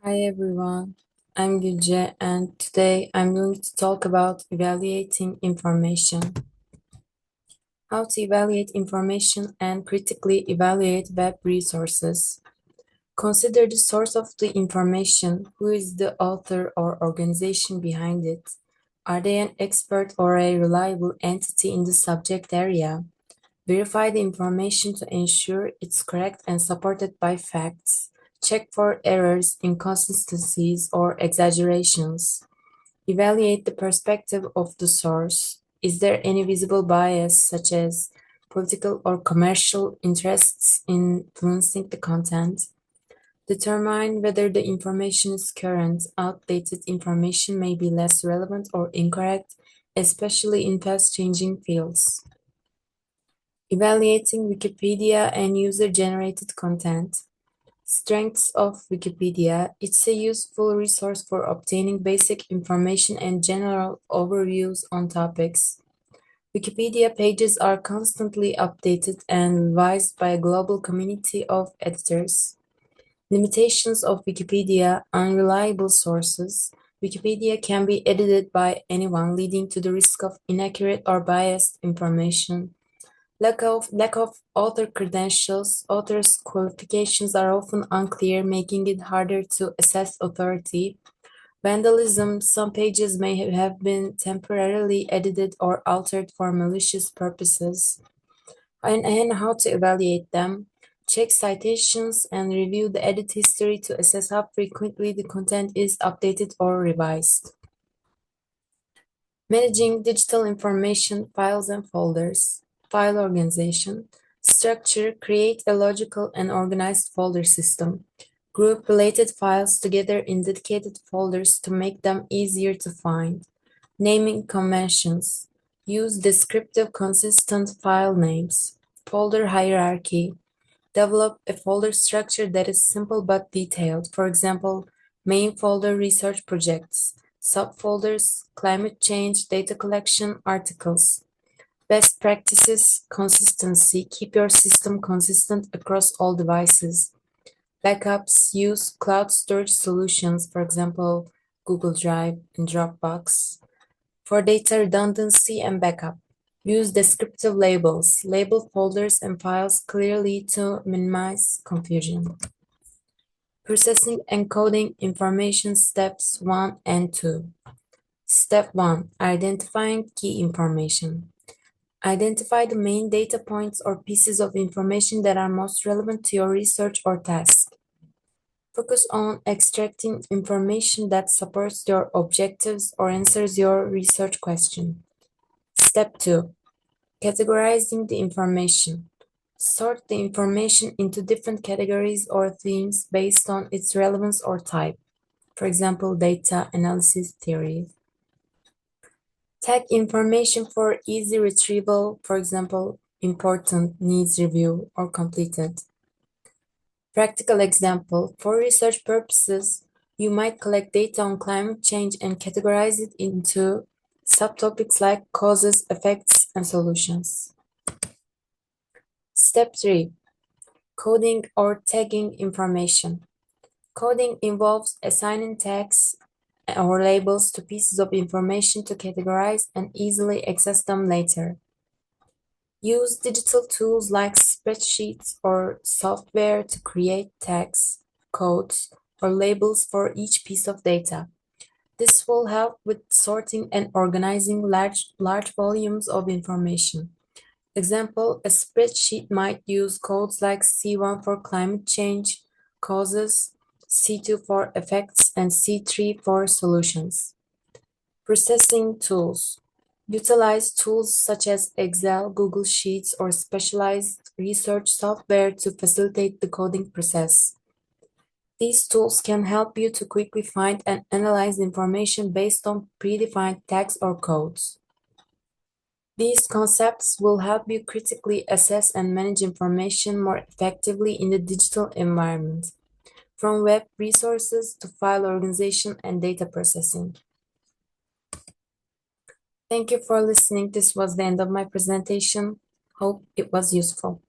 Hi everyone, I'm Gülce and today I'm going to talk about evaluating information. How to evaluate information and critically evaluate web resources. Consider the source of the information, who is the author or organization behind it. Are they an expert or a reliable entity in the subject area? Verify the information to ensure it's correct and supported by facts. Check for errors, inconsistencies, or exaggerations. Evaluate the perspective of the source. Is there any visible bias, such as political or commercial interests, influencing the content? Determine whether the information is current. Outdated information may be less relevant or incorrect, especially in fast-changing fields. Evaluating Wikipedia and user-generated content. Strengths of Wikipedia: it's a useful resource for obtaining basic information and general overviews on topics. Wikipedia pages are constantly updated and revised by a global community of editors. Limitations of Wikipedia: unreliable sources. Wikipedia can be edited by anyone, leading to the risk of inaccurate or biased information. Lack of author credentials. Authors' qualifications are often unclear, making it harder to assess authority. Vandalism. Some pages may have been temporarily edited or altered for malicious purposes. And how to evaluate them. Check citations and review the edit history to assess how frequently the content is updated or revised. Managing digital information, files and folders. File organization. Structure: create a logical and organized folder system. Group related files together in dedicated folders to make them easier to find. Naming conventions. Use descriptive, consistent file names. Folder hierarchy. Develop a folder structure that is simple but detailed. For example, main folder research projects, subfolders climate change, data collection, articles. Best practices: consistency. Keep your system consistent across all devices. Backups: use cloud storage solutions, for example, Google Drive and Dropbox, for data redundancy and backup. Use descriptive labels. Label folders and files clearly to minimize confusion. Processing and coding information, steps 1 and 2. Step 1. Identifying key information. Identify the main data points or pieces of information that are most relevant to your research or task. Focus on extracting information that supports your objectives or answers your research question. Step 2. Categorizing the information. Sort the information into different categories or themes based on its relevance or type. For example, data analysis theory. Tag information for easy retrieval, for example, important, needs review, or completed. Practical example: for research purposes, you might collect data on climate change and categorize it into subtopics like causes, effects, and solutions. Step 3. Coding or tagging information. Coding involves assigning tags or labels to pieces of information to categorize and easily access them later. Use digital tools like spreadsheets or software to create tags, codes, or labels for each piece of data. This will help with sorting and organizing large volumes of information. Example: a spreadsheet might use codes like C1 for climate change causes, C2 for effects, and C3 for solutions. Processing tools. Utilize tools such as Excel, Google Sheets, or specialized research software to facilitate the coding process. These tools can help you to quickly find and analyze information based on predefined tags or codes. These concepts will help you critically assess and manage information more effectively in the digital environment, from web resources to file organization and data processing. Thank you for listening. This was the end of my presentation. Hope it was useful.